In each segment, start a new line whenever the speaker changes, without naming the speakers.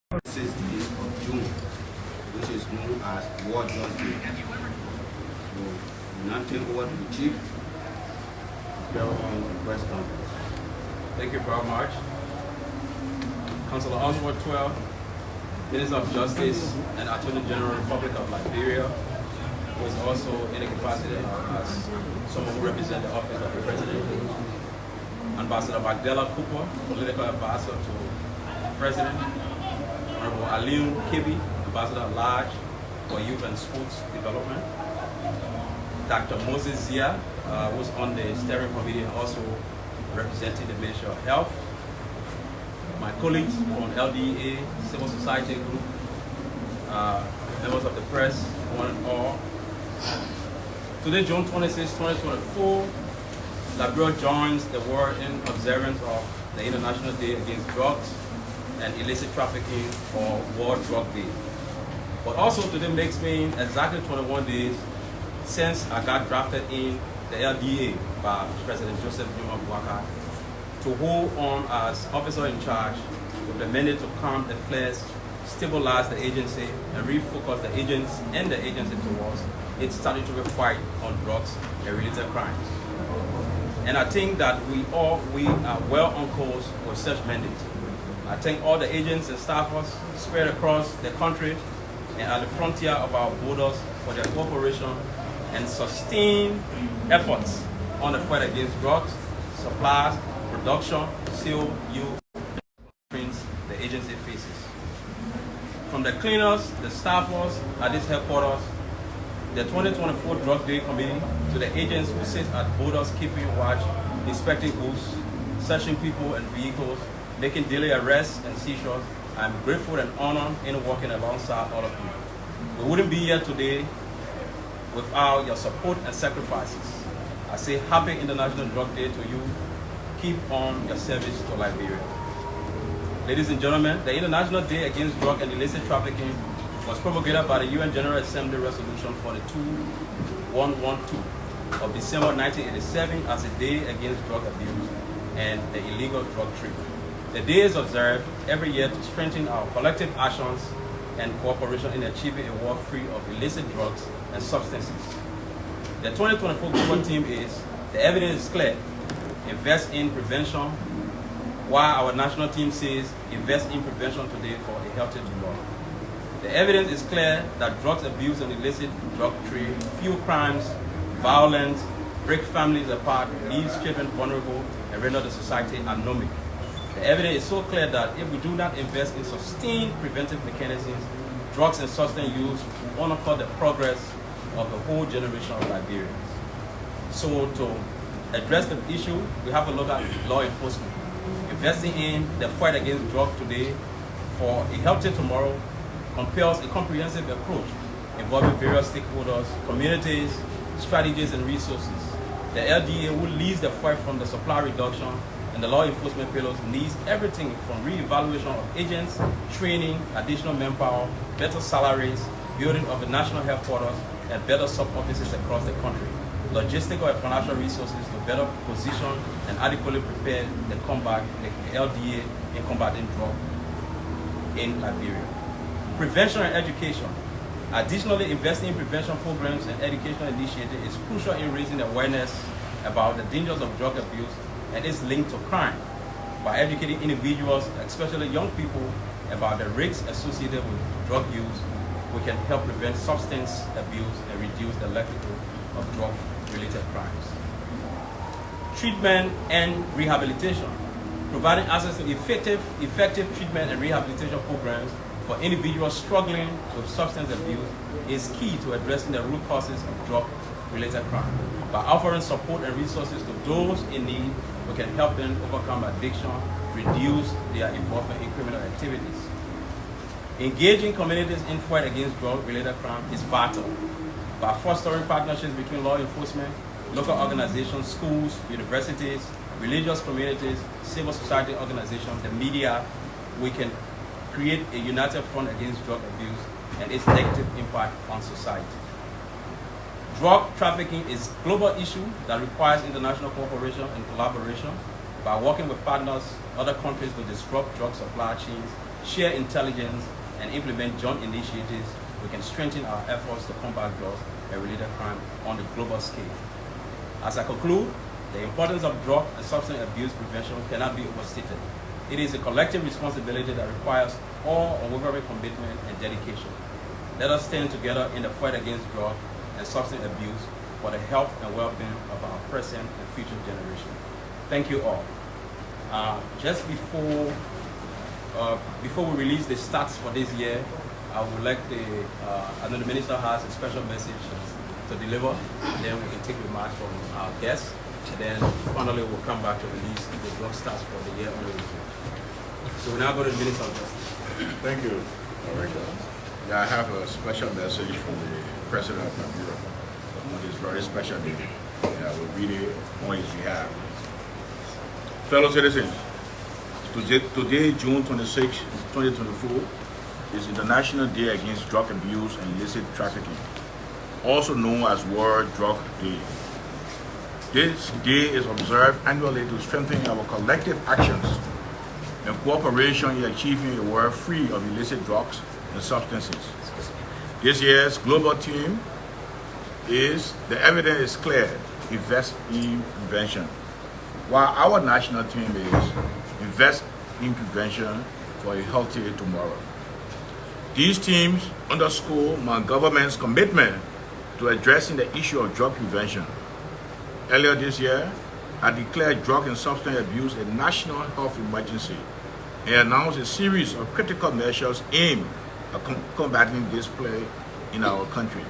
6th day of June, which is known as World Drug Day. So, we now take over to the Chief to carry on the press conference.
Thank you very much. Councillor Oswald 12, Minister of Justice and Attorney General, Republic of Liberia, who is also in the capacity as someone who represents the office of the President. Ambassador Magdala Cooper, political advisor to the President. Honorable Aliu Kibi, Ambassador at Large for Youth and Sports Development. Dr. Moses Zia, who's on the steering committee and also representing the Ministry of Health. My colleagues from LDA, Civil Society Group, members of the press, one and all. Today, June 26, 2024, Liberia joins the world in observance of the International Day Against Drugs and Illicit Trafficking, or World Drug Day. But also today makes me exactly 21 days since I got drafted in the LDA by President Joseph Juma Bouaka to hold on as officer in charge with the mandate to calm the flares, stabilize the agency, and refocus the agents and the agency towards its statutory fight on drugs and related crimes. And I think that we are well on course with such mandate. I thank all the agents and staffers spread across the country and at the frontier of our borders for their cooperation and sustained efforts on the fight against drugs, supplies, production, sale, use, and the agency faces. From the cleaners, the staffers at this headquarters, the 2024 Drug Day Committee, to the agents who sit at borders keeping watch, inspecting goods, searching people and vehicles, making daily arrests and seizures, I'm grateful and honored in working alongside all of you. We wouldn't be here today without your support and sacrifices. I say happy International Drug Day to you. Keep on your service to Liberia. Ladies and gentlemen, the International Day Against Drug and Illicit Trafficking was promulgated by the UN General Assembly Resolution 42112 of December 1987 as a day against drug abuse and the illegal drug trade. The day is observed every year to strengthen our collective actions and cooperation in achieving a world free of illicit drugs and substances. The 2024 global theme is, the evidence is clear, invest in prevention, while our national team says, invest in prevention today for a healthy tomorrow. The evidence is clear that drugs abuse and illicit drug trade fuel crimes, violence, break families apart, leaves children vulnerable, and render the society anemic. The evidence is so clear that if we do not invest in sustained preventive mechanisms, drugs and substance use will undercut the progress of the whole generation of Liberians. So to address the issue, we have to look at law enforcement. Investing in the fight against drugs today for a healthy tomorrow compels a comprehensive approach involving various stakeholders, communities, strategies, and resources. The LDA, who leads the fight from the supply reduction and the law enforcement pillars, needs everything from re-evaluation of agents, training, additional manpower, better salaries, building of the national headquarters, and better sub-offices across the country, logistical and financial resources to better position and adequately prepare the LDA in combating drug in Liberia. Prevention and education. Additionally, investing in prevention programs and educational initiatives is crucial in raising awareness about the dangers of drug abuse and its link to crime. By educating individuals, especially young people, about the risks associated with drug use, we can help prevent substance abuse and reduce the likelihood of drug-related crimes. Treatment and rehabilitation. Providing access to effective treatment and rehabilitation programs for individuals struggling with substance abuse is key to addressing the root causes of drug-related crime. By offering support and resources to those in need, we can help them overcome addiction, reduce their involvement in criminal activities. Engaging communities in fight against drug-related crime is vital. By fostering partnerships between law enforcement, local organizations, schools, universities, religious communities, civil society organizations, the media, we can create a united front against drug abuse and its negative impact on society. Drug trafficking is a global issue that requires international cooperation and collaboration. By working with partners, other countries to disrupt drug supply chains share intelligence, and implement joint initiatives, we can strengthen our efforts to combat drugs and related crime on a global scale. As I conclude, the importance of drug and substance abuse prevention cannot be overstated. It is a collective responsibility that requires all unwavering commitment and dedication. Let us stand together in the fight against drug and substance abuse for the health and well-being of our present and future generation. Thank you all. Just before we release the stats for this year, I would like I know the minister has a special message to deliver, and then we can take remarks from our guests, and then finally we'll come back to release the drug stats for the year under review. So we now go to the Minister of Justice.
Thank you, Director. Yeah, I have a special message from the President of Liberia on this very special day. Yeah, we'll read it on his behalf. Fellow citizens, today, June 26, 2024, is International Day Against Drug Abuse and Illicit Trafficking, also known as World Drug Day. This day is observed annually to strengthen our collective actions and cooperation in achieving a world free of illicit drugs and substances. This year's global theme is "The evidence is clear, invest in prevention," while our national theme is "Invest in prevention for a healthier tomorrow." These themes underscore my government's commitment to addressing the issue of drug prevention. Earlier this year, I declared drug and substance abuse a national health emergency and announced a series of critical measures aimed at combating this plague in our country.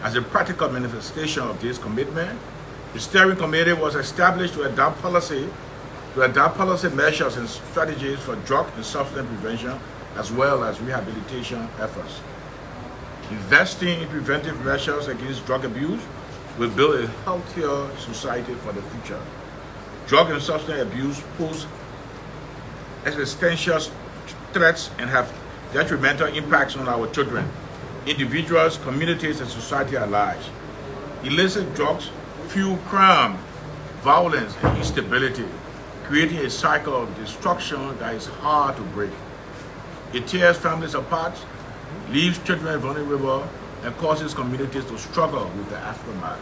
As a practical manifestation of this commitment, the steering committee was established to adopt policy measures and strategies for drug and substance prevention as well as rehabilitation efforts. Investing in preventive measures against drug abuse will build a healthier society for the future. Drug and substance abuse pose existential threats and have detrimental impacts on our children, individuals, communities, and society at large. Illicit drugs fuel crime, violence, and instability, creating a cycle of destruction that is hard to break. It tears families apart, leaves children vulnerable, and causes communities to struggle with the aftermath.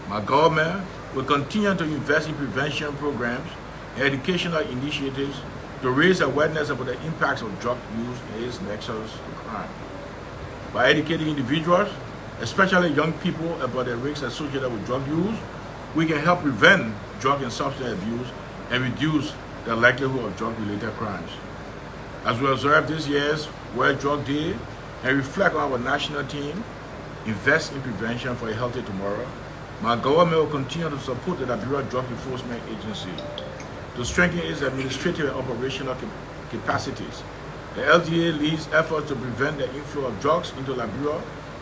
My government will continue to invest in prevention programs and educational initiatives to raise awareness about the impacts of drug use and its nexus to crime. By educating individuals, especially young people, about the risks associated with drug use, we can help prevent drug and substance abuse and reduce the likelihood of drug-related crimes. As we observe this year's World Drug Day and reflect on our national theme, invest in prevention for a healthy tomorrow, my government will continue to support the Liberia Drug Enforcement Agency to strengthen its administrative and operational capacities. The LDA leads efforts to prevent the inflow of drugs into Liberia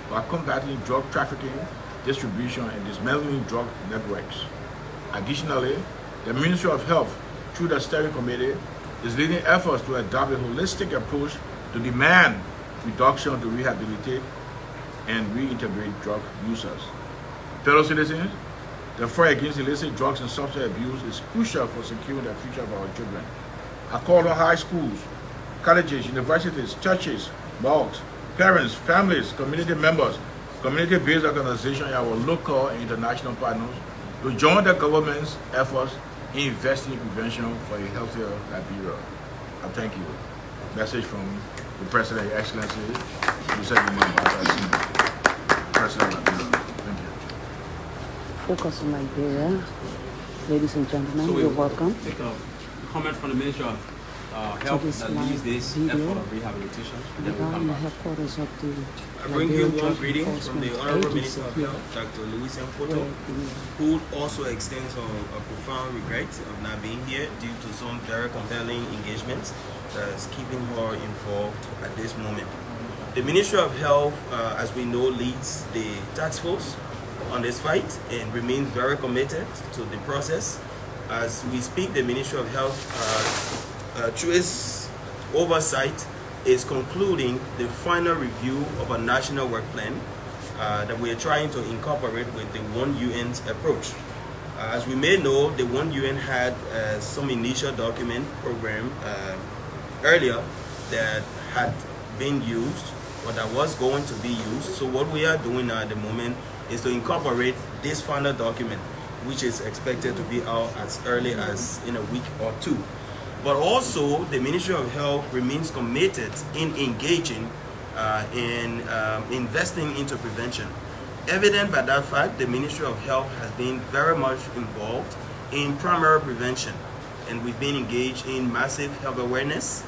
by combating drug trafficking, distribution, and dismantling drug networks. Additionally, the Ministry of Health, through the Steering Committee, is leading efforts to adopt a holistic approach to demand reduction to rehabilitate and reintegrate drug users. Fellow citizens, the fight against illicit drugs and substance abuse is crucial for securing the future of our children. I call on high schools, colleges, universities, churches, mosques, parents, families, community members, community-based organizations, and our local and international partners to join the government's efforts in investing in prevention for a healthier Liberia. I thank you. Message from the President, Your Excellency, President of Liberia. Thank you.
Focus on Liberia. Ladies and gentlemen, you're welcome.
Take a comment from the Minister of Health that leads this effort of rehabilitation, and then we'll come back.
Headquarters of the
I bring you one greeting from the Honorable Minister of Health, Dr. Louis Mpoto, who also extends a profound regret of not being here due to some very compelling engagements that's keeping her involved at this moment. The Ministry of Health, as we know, leads the task force on this fight and remains very committed to the process. As we speak, the Ministry of Health, through its oversight, is concluding the final review of a national work plan that we are trying to incorporate with the One UN's approach. As we may know, the One UN had some initial document program earlier, that had been used or that was going to be used. So what we are doing now at the moment is to incorporate this final document, which is expected to be out as early as in a week or two. But also, the Ministry of Health remains committed in engaging in investing into prevention. Evident by that fact, the Ministry of Health has been very much involved in primary prevention, and we've been engaged in massive health awareness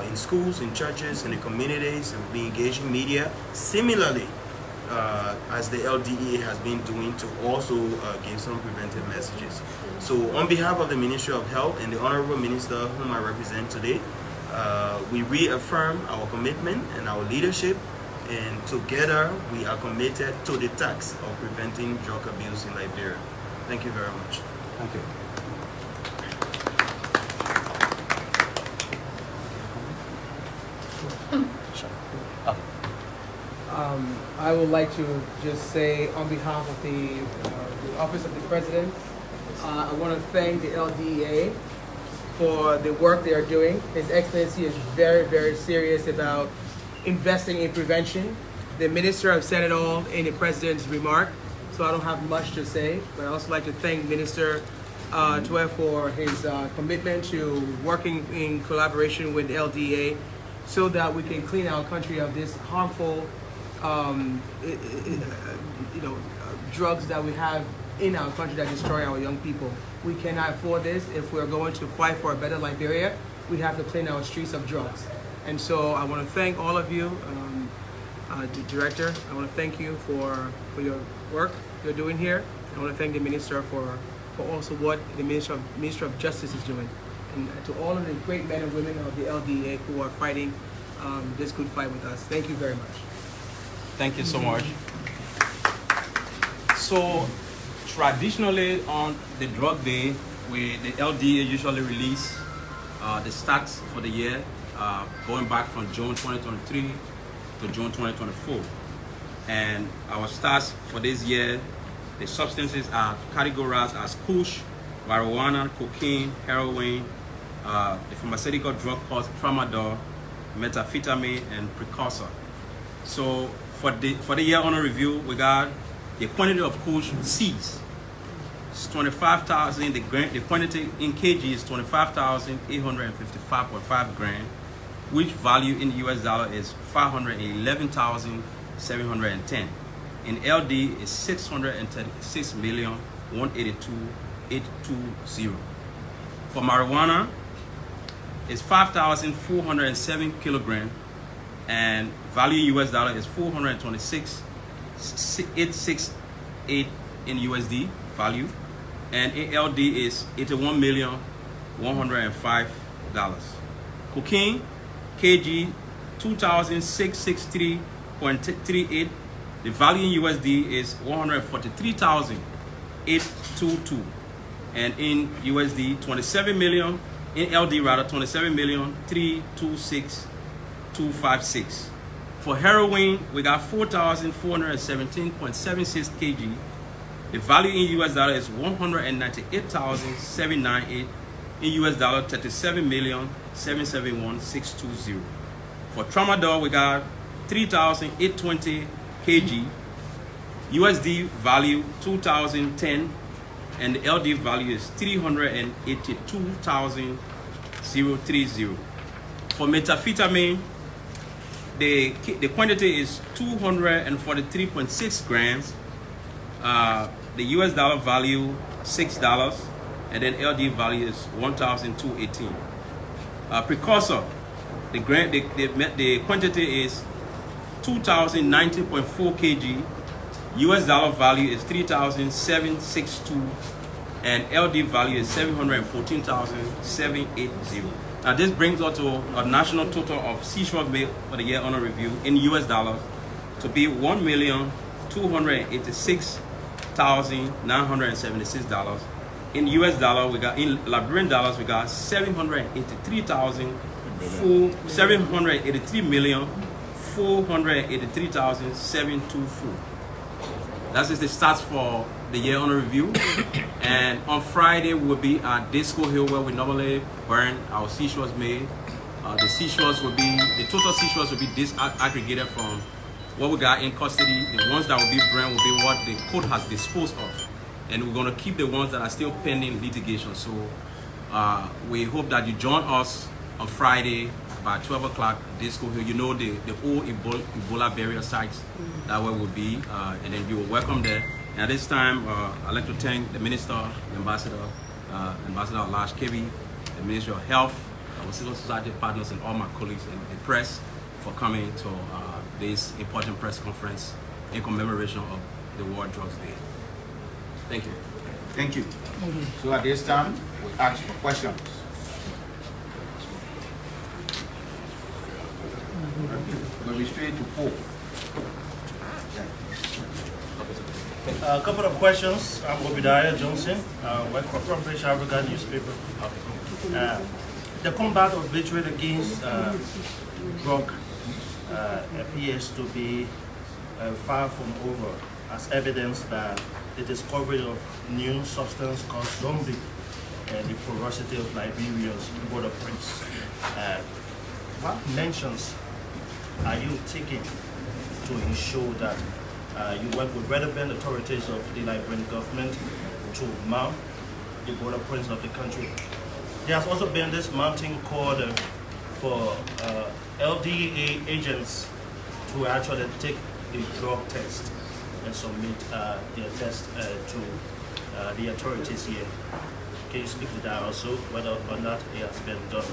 in schools, in churches, in the communities, and we've been engaging media. Similarly, as the LDEA has been doing to also give some preventive messages. So on behalf of the Ministry of Health and the Honorable Minister whom I represent today, we reaffirm our commitment and our leadership, and together we are committed to the task of preventing drug abuse in Liberia. Thank you very much.
Thank you.
I would like to just say on behalf of the Office of the President, I want to thank the LDEA for the work they are doing. His Excellency is very, very serious about investing in prevention. The Minister has said it all in the President's remark, so I don't have much to say, but I also like to thank Minister Tuer for his commitment to working in collaboration with the LDEA so that we can clean our country of this harmful drugs that we have in our country that destroy our young people. We cannot afford this. If we're going to fight for a better Liberia, we have to clean our streets of drugs. And so I want to thank all of you, the Director. I want to thank you for your work you're doing here. I want to thank the Minister for also what the Minister of Justice is doing. And to all of the great men and women of the LDA who are fighting this good fight with us. Thank you very much.
Thank you so much. So traditionally on the drug day, the LDA usually release the stats for the year going back from June 2023 to June 2024. And our stats for this year, the substances are categorized as kush, marijuana, cocaine, heroin, the pharmaceutical drug called tramadol, methamphetamine, and precursor. So for the year under review, we got the quantity of kush seized. It's 25,000. The quantity in kg is 25,855.5 grams, which value in US dollar is 511,710. In LD is 636,182,820. For marijuana, it's 5,407 kilograms, and value in US dollar is 426,868 in USD value, and ALD is $81,105. Cocaine kg 2,663.38. The value in USD is 143,822, and in USD 27 million. In LD rather 27,326,256. For heroin, we got 4,417.76 kg. The value in US dollar is 198,798. In US dollar 37,771,620. For tramadol, we got 3,820 kg. USD value 2,010. And the LD value is 382,030. For methamphetamine, the quantity is 243.6 grams. The US dollar value $6, and then LD value is 1,218. Precursor, the quantity is 2,090.4 kg. US dollar value is 3,762, and LD value is 714,780. Now this brings us to a national total of seizure made for the year under review in US dollars to be $1,286,976. In US dollar, we got in Liberian dollars we got 783,483,724. That is the stats for the year under review. And on Friday we'll be at Disco Hill, where we normally burn our seizures made The seizures will be, the total seizures will be disaggregated from what we got in custody. The ones that will be brand will be what the court has disposed of. And we're going to keep the ones that are still pending litigation. So we hope that you join us on Friday by 12 o'clock Disco Hill. You know the old Ebola burial sites, that way will be, and then you will welcome there. And at this time, I'd like to thank the Minister, the Ambassador Lash Kebi, the Ministry of Health, our civil society partners, and all my colleagues in the press for coming to this important press conference in commemoration of the World Drugs Day. Thank you.
Thank you. So at this time, we ask for questions. We'll be straight to 4.
A couple of questions. I'm Obadiah Johnson. I work for Front Page Africa newspaper. The combat of hatred against drug appears to be far from over, as evidenced by the discovery of new substance called zombie and the porosity of Liberia's border prints. What mentions are you taking to ensure that you work with relevant authorities of the Liberian government to mount the border prints of the country? There has also been this mounting call for LDA agents to actually take a drug test and submit their test to the authorities here. Can you speak to that also, whether or not it has been done?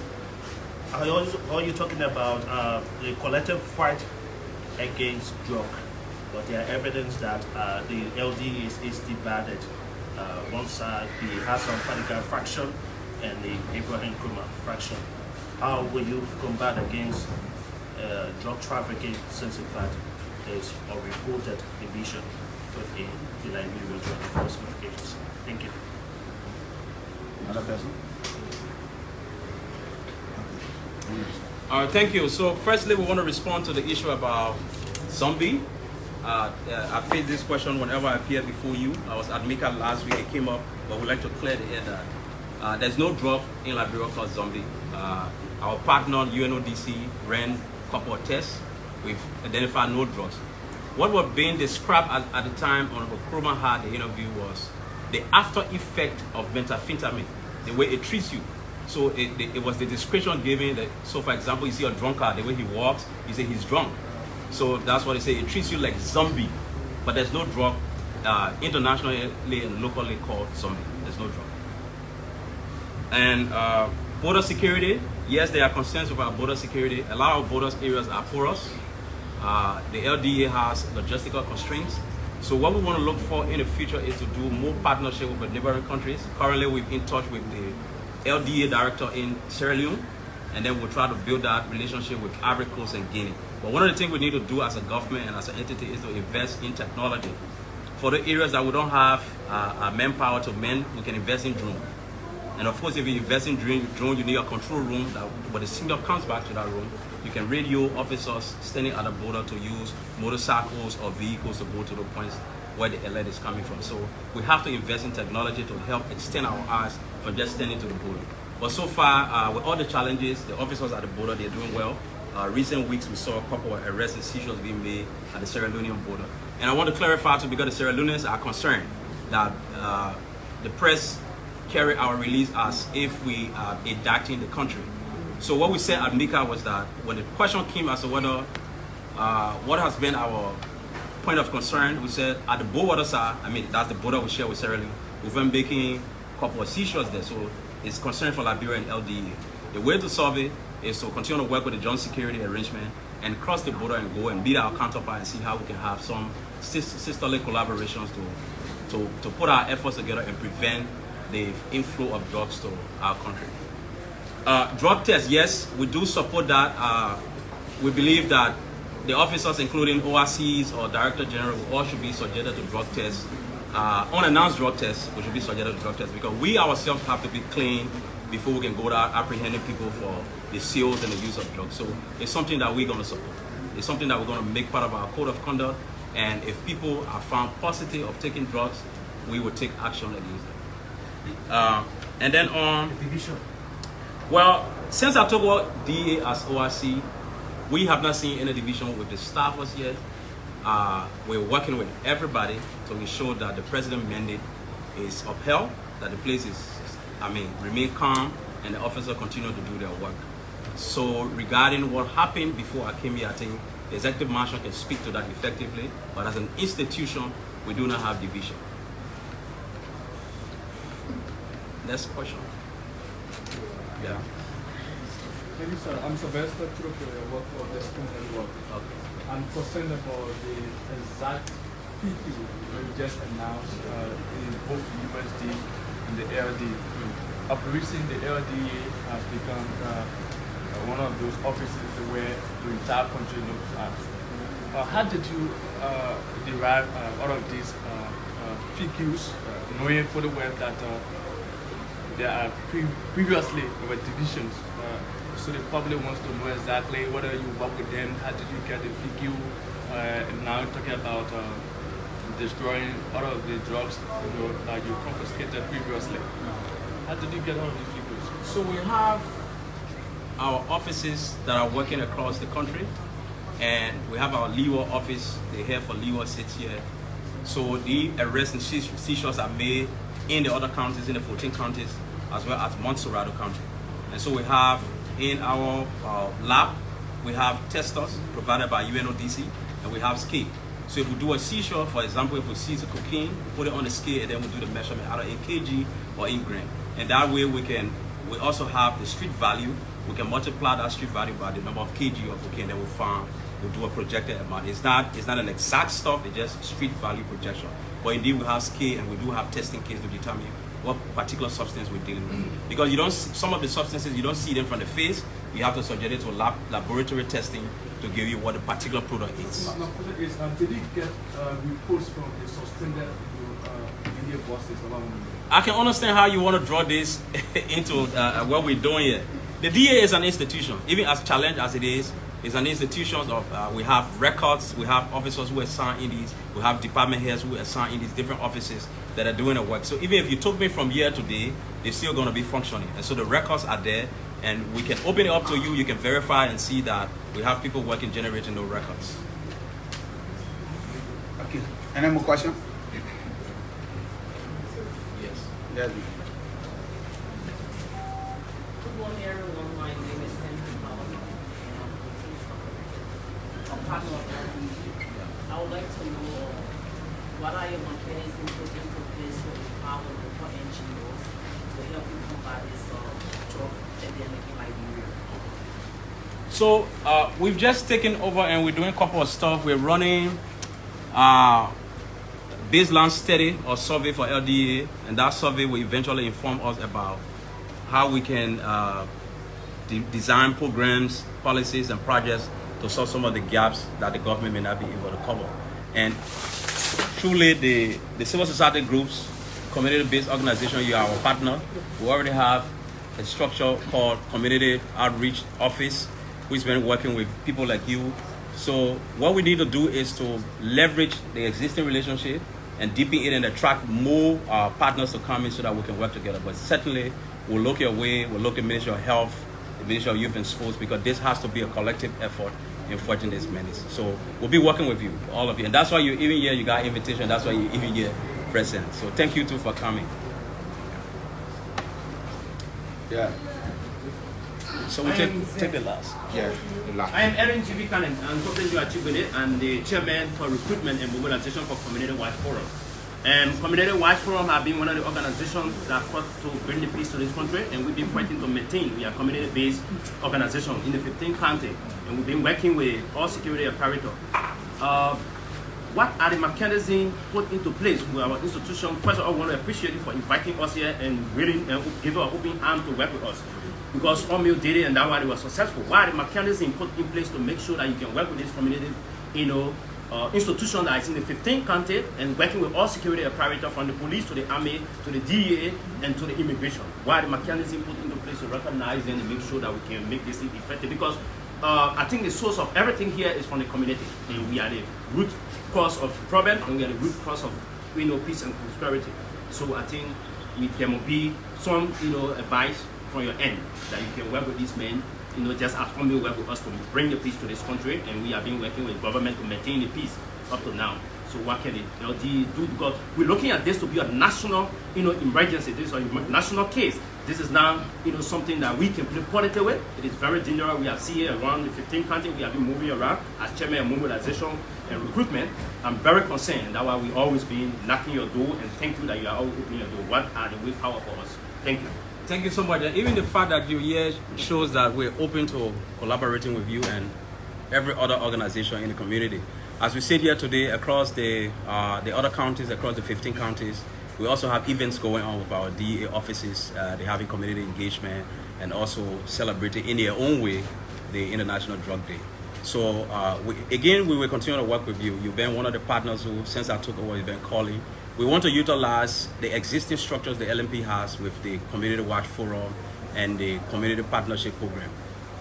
Are you talking about the collective fight against drug? But there are evidence that the LD is divided. One side, the Hassan Fadiga faction and the Ibrahim Krumah faction. How will you combat against drug trafficking, since in fact there is a reported division within the Liberian Drug Enforcement Agency? Thank you.
Another person?
Thank you. So firstly, we want to respond to the issue about zombie. I faced this question whenever I appeared before you. I was at MICA last week, it came up, but we'd like to clear the air that there's no drug in Liberia called zombie. Our partner, UNODC, ran a couple of tests. We've identified no drugs. What was being described at the time on Krumah had the interview was the after effect of methamphetamine, the way it treats you. So it was the description given that, so for example, you see a drunkard, the way he walks, you say he's drunk. So that's what they say, it treats you like zombie, but there's no drug internationally and locally called zombie. There's no drug. And border security, yes, there are concerns about border security. A lot of border areas are porous. The LDA has logistical constraints. So what we want to look for in the future is to do more partnership with neighboring countries. Currently, we're in touch with the LDA director in Sierra Leone, and then we'll try to build that relationship with Ivory Coast and Guinea. But one of the things we need to do as a government and as an entity is to invest in technology. For the areas that we don't have manpower to man, we can invest in drone. And of course, if you invest in drone, you need a control room that when the signal comes back to that room, you can radio officers standing at the border to use motorcycles or vehicles to go to the points where the alert is coming from. So we have to invest in technology to help extend our eyes from just standing to the border. But so far, with all the challenges, the officers at the border, they're doing well. Recent weeks, we saw a couple of arrests and seizures being made at the Sierra Leonean border. And I want to clarify too, because the Sierra Leoneans are concerned that the press carry our release as if we are indicting the country. So what we said at MICA was that when the question came as to whether what has been our point of concern, we said at the border side, I mean that's the border we share with Sierra Leone, we've been making a couple of seizures there, so it's concern for Liberia and LDA. The way to solve it is to continue to work with the joint security arrangement and cross the border and go and meet our counterpart and see how we can have some sisterly collaborations to put our efforts together and prevent the inflow of drugs to our country. Drug tests, yes, we do support that. We believe that the officers, including ORCs or Director General, all should be subjected to drug tests. Unannounced drug tests, we should be subjected to drug tests because we ourselves have to be clean before we can go out apprehending people for the sales and the use of drugs. So it's something that we're going to support. It's something that we're going to make part of our code of conduct. And if people are found positive of taking drugs, we will take action against them. And then on Well, since I took over DA as ORC, we have not seen any division with the staffers yet. We're working with everybody to ensure that the president's mandate is upheld, that the place remain calm, and the officers continue to do their work. So regarding what happened before I came here, I think the executive marshal can speak to that effectively, but as an institution, we do not have division. Next question. Yeah.
Thank you, sir. I'm Sylvester Trupe, I work for the school network.
Okay.
I'm concerned about the exact figure you just announced in both the USD and the LD. After recent, the LDA has become one of those offices where the entire country looks at. How did you derive all of these figures, knowing fully well that there are previously there were divisions? So the public wants to know exactly whether you work with them. How did you get the figure? Now talking about destroying all of the drugs that you confiscated previously. How did you get all of the figures?
So we have our offices that are working across the country, and we have our Leeward office. The head for Leeward sits here. So the arrests and seizures are made in the other counties, in the 14 counties, as well as Montserrado County. And so we have in our lab, we have testers provided by UNODC, and we have scale. So if we do a seizure, for example, if we seize a cocaine, we put it on the scale, and then we do the measurement either in kg or in gram. And that way we also have the street value. We can multiply that street value by the number of kg of cocaine that we found. We'll do a projected amount. It's not an exact stuff, it's just street value projection. But indeed we have scale, and we do have testing kits to determine what particular substance we're dealing with. Because some of the substances, you don't see them from the face. You have to subject it to laboratory testing to give you what the particular product is.
My question is, did you get reports from the suspended India bosses along with you?
I can understand how you want to draw this into what we're doing here. The DA is an institution, even as challenged as it is. It's an institution of, we have records, we have officers who are assigned in these, we have department heads who are assigned in these different offices that are doing the work. So even if you took me from year to day, they're still going to be functioning. And so the records are there, and we can open it up to you, you can verify and see that we have people working, generating those records.
Okay. Any more questions?
Yes.
Yes.
Good morning, everyone. My name is Sandy Powell, and I'm a partner of LDE. I would like to know what are your mechanisms put into place to empower local NGOs to help you combat this drug epidemic in Liberia?
So we've just taken over, and we're doing a couple of stuff. We're running baseline study or survey for LDA, and that survey will eventually inform us about how we can design programs, policies, and projects to solve some of the gaps that the government may not be able to cover. And truly, the civil society groups, community-based organization, you are our partner. We already have a structure called Community Outreach Office, who's been working with people like you. So what we need to do is to leverage the existing relationship and deepen it and attract more partners to come in so that we can work together. But certainly, we'll look your way, we'll look at Ministry of Health, the Ministry of Youth and Sports, because this has to be a collective effort in fighting this menace. So we'll be working with you, all of you. And that's why you're even here, you got invitation, that's why you're even here present. So thank you too for coming.
Yeah.
So we take the last.
Yeah. The last.
I am Erin G.B. Cannon. I'm Company Achibene and the chairman for recruitment and mobilization for Community Watch Forum. Community Watch Forum have been one of the organizations that fought to bring the peace to this country, and we've been fighting to maintain. We are a community-based organization in the 15th county, and we've been working with all security apparatus. What are the mechanisms put into place with our institution? First of all, I want to appreciate you for inviting us here and really give us an open hand to work with us. Because Omil did it, and that's why it was successful. What are the mechanisms put in place to make sure that you can work with this community, institution that is in the 15th county and working with all security apparatus from the police to the army to the DEA and to the immigration? What are the mechanisms put into place to recognize them and make sure that we can make this thing effective? Because I think the source of everything here is from the community. And we are the root cause of the problem, and we are the root cause of peace and prosperity. So I think there will be some advice from your end, that you can work with these men, just as Omni work with us to bring the peace to this country, and we have been working with government to maintain the peace up to now. So what can the LD do? Because we're looking at this to be a national, emergency. This is a national case. This is now, something that we can play politics with. It is very dangerous. We have seen it around the 15 countries. We have been moving around as chairman of mobilization and recruitment. I'm very concerned. That's why we always been knocking your door, and thank you that you are always opening your door. What are the way forward for us? Thank you.
Thank you so much. And even the fact that you're here shows that we're open to collaborating with you and every other organization in the community. As we sit here today across the other counties, across the 15 counties, we also have events going on with our DEA offices. They're having community engagement and also celebrating in their own way the International Drug Day. So we will continue to work with you. You've been one of the partners who, since I took over, you've been calling. We want to utilize the existing structures the LMP has with the Community Watch Forum and the Community Partnership Program.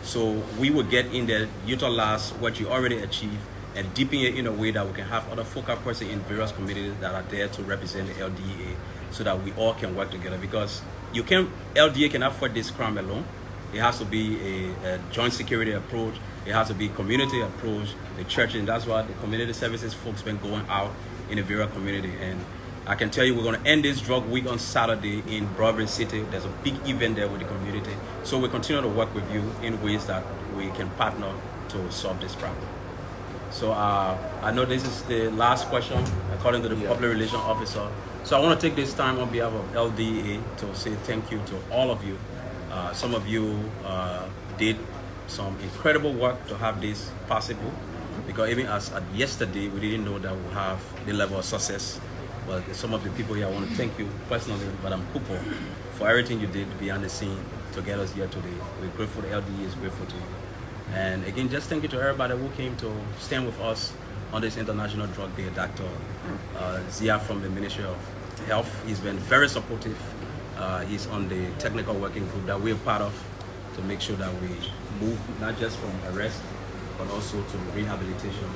So we will get in there, utilize what you already achieved, and deepen it in a way that we can have other focal persons in various communities that are there to represent the LDA, so that we all can work together. Because LDA cannot fight this crime alone. It has to be a joint security approach. It has to be community approach, the church, and that's why the community services folks been going out in the various community. And I can tell you we're going to end this drug week on Saturday in Broadway City. There's a big event there with the community. So we continue to work with you in ways that we can partner to solve this problem. So I know this is the last question according to the public relations officer. So I want to take this time on behalf of LDA to say thank you to all of you. Some of you did some incredible work to have this possible, because even as at yesterday, we didn't know that we'll have the level of success. But some of the people here, I want to thank you personally, Madam Cooper, for everything you did behind the scene to get us here today. We're grateful, the LDA is grateful to you. And again, just thank you to everybody who came to stand with us on this International Drug Day. Dr. Zia from the Ministry of Health, he's been very supportive. He's on the technical working group that we're part of to make sure that we move not just from arrest, but also to rehabilitation,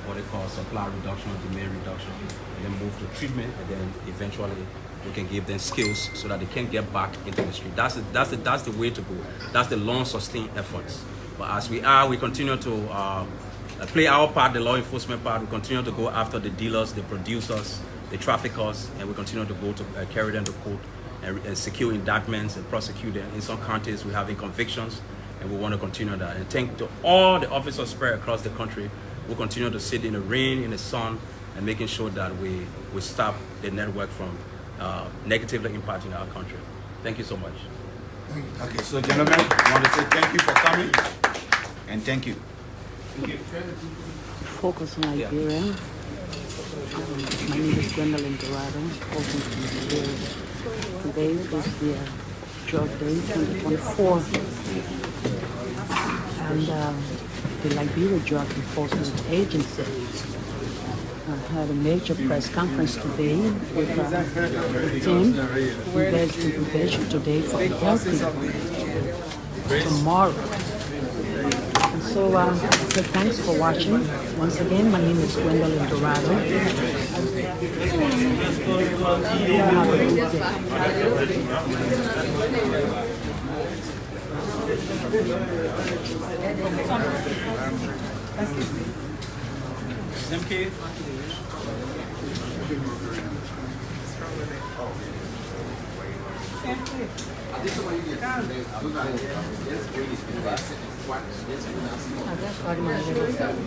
what they call supply reduction, demand reduction, and then move to treatment, and then eventually we can give them skills so that they can get back into the street. That's the way to go. That's the long sustained efforts. But as we continue to play our part, the law enforcement part. We continue to go after the dealers, the producers, the traffickers, and we continue to go to carry them to court and secure indictments and prosecute them. In some counties, we're having convictions, and we want to continue that. And thank to all the officers spread across the country. We'll continue to sit in the rain, in the sun, and making sure that we stop the network from negatively impacting our country. Thank you so much.
Okay, so gentlemen, I want to say thank you for coming, and thank you.
Thank you.
Focus on Liberia. My name is Gwendolyn Dorado, open from Liberia. Today is the drug day 2024. And the Liberia Drug Enforcement Agency had a major press conference today with the team who is in preparation today for the LP tomorrow. And so, thanks for watching. Once again, my name is Gwendolyn Dorado. Have a good
MK.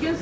Yes,